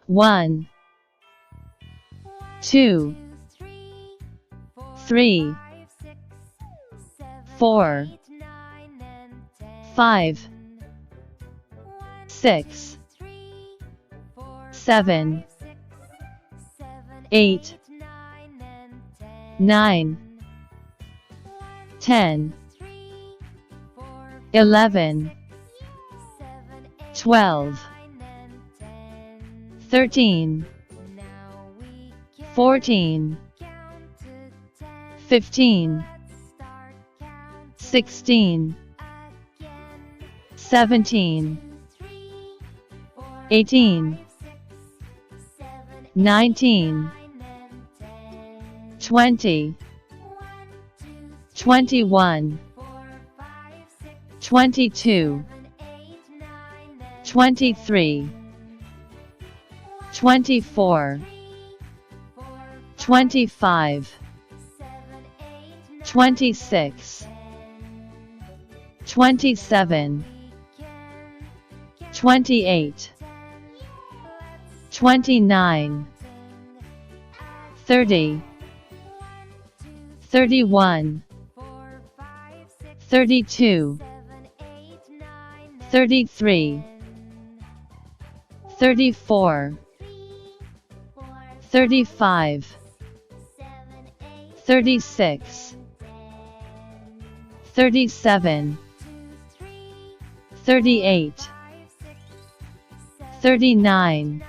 1, 2, 3, 4, 5, 6, 7, 8, 9, 10, 11, 12, 13, 14, 15, 16, 17, 18, 19, 20, 21, 22, 23, 24, 25, 26, 27, 28, 29, 30, 31, 32, 33, 34, 35, 36, 37, 38, 39,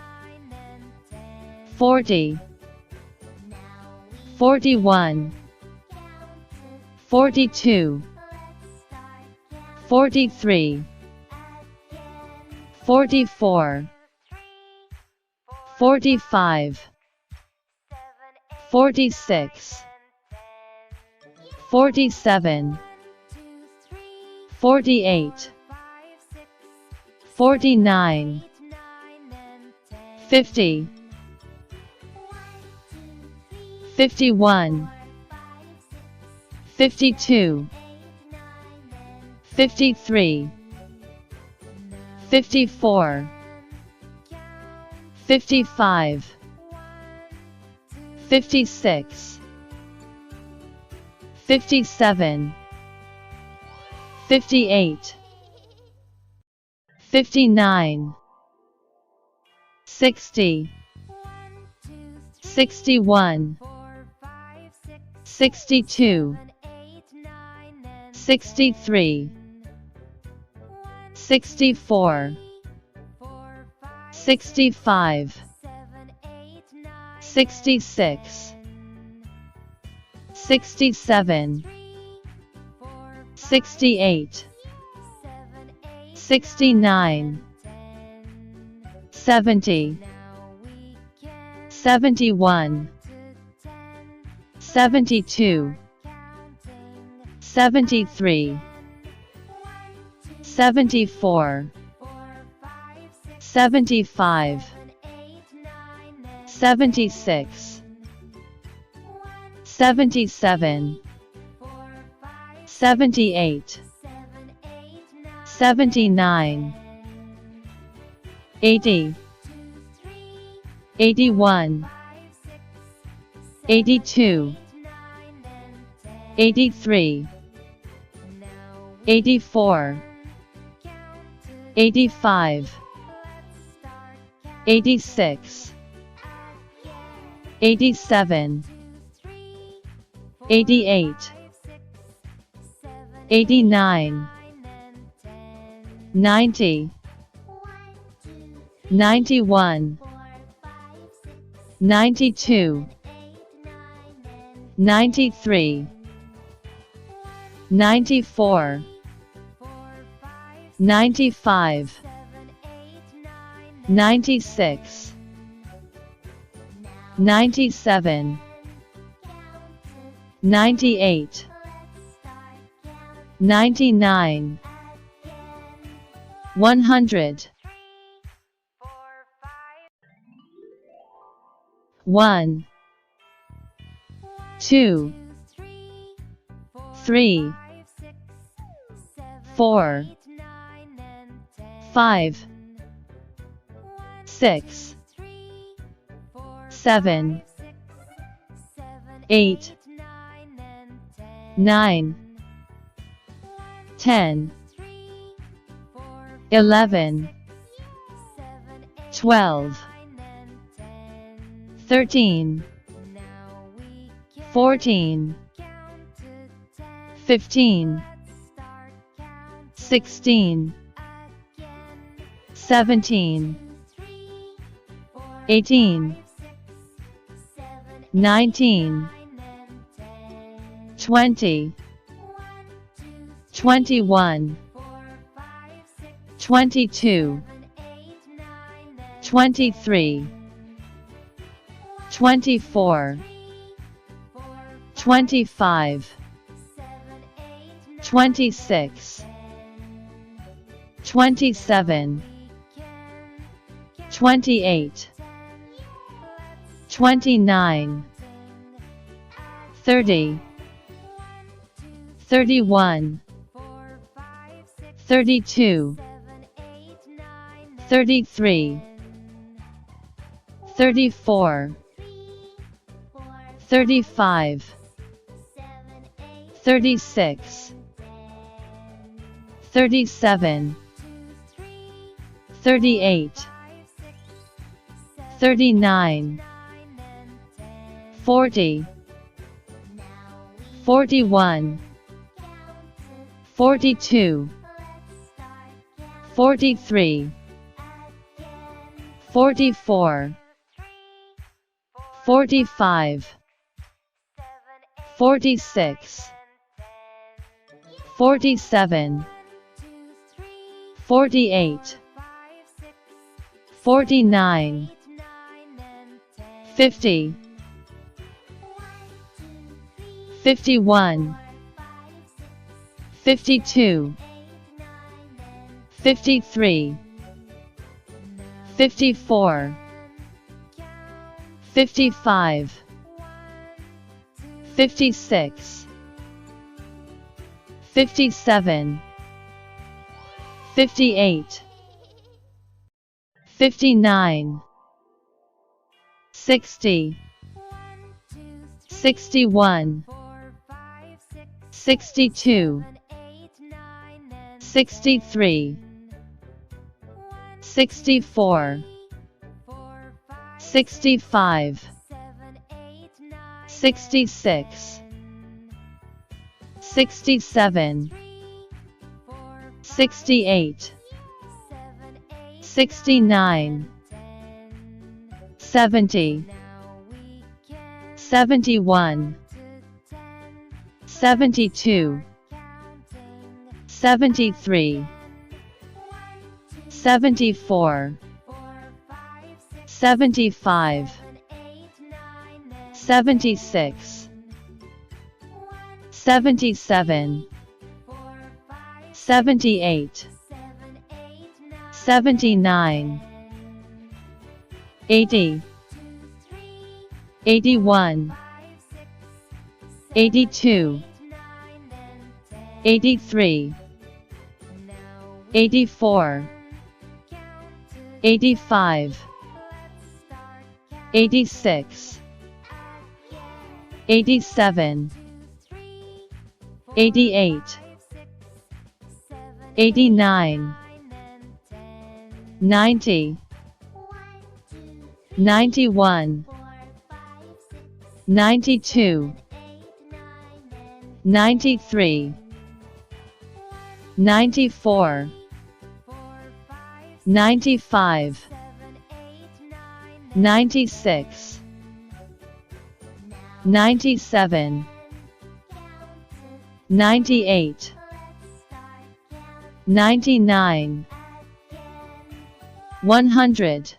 40, 41, 42, 43, 44, 45, 46, 47, 48, 49, 50, 51, 52, 53, 54, 55, 56, 57, 58, 59, 60, 61, 62, 63, 64, 65, 66, 67, 68, 69, 70, 71, 72, 73, 74, 75, 76, 77, 78, 79, 80, 81, 82, 83, 84, 85, 86, 87, 88, 89, 90, 91, 92, 93, 94, 95, 96, 97, 98, 99, 100, 1, 2, 3, 4, 5, 6, 7, 8, 9, 10, 11, 12, 13, 14, 15, 16, 17, 18, 19, 20, 21, 22, 23, 24, 25, 26, 27, 28, 29, 30, 31, 32, 33, 34, 35, 36, 37, 38, 39, 40, 41, 42, 43, 44, 45, 46, 47, 48, 49, 50, 51, 52, 53, 54, 55, 56, 57, 58, 59, 60, 61, 62, 63, 64, 65, 66, 67, 68, 69, 70, 71, 72, 73, 74, 75, 76, 77, 78, 79, 80, 81, 82, 83, 84, 85, 86, 87, 88, 89, 90, 91, 92, 93, 94, 95, 96, 97, 98, 99, 100.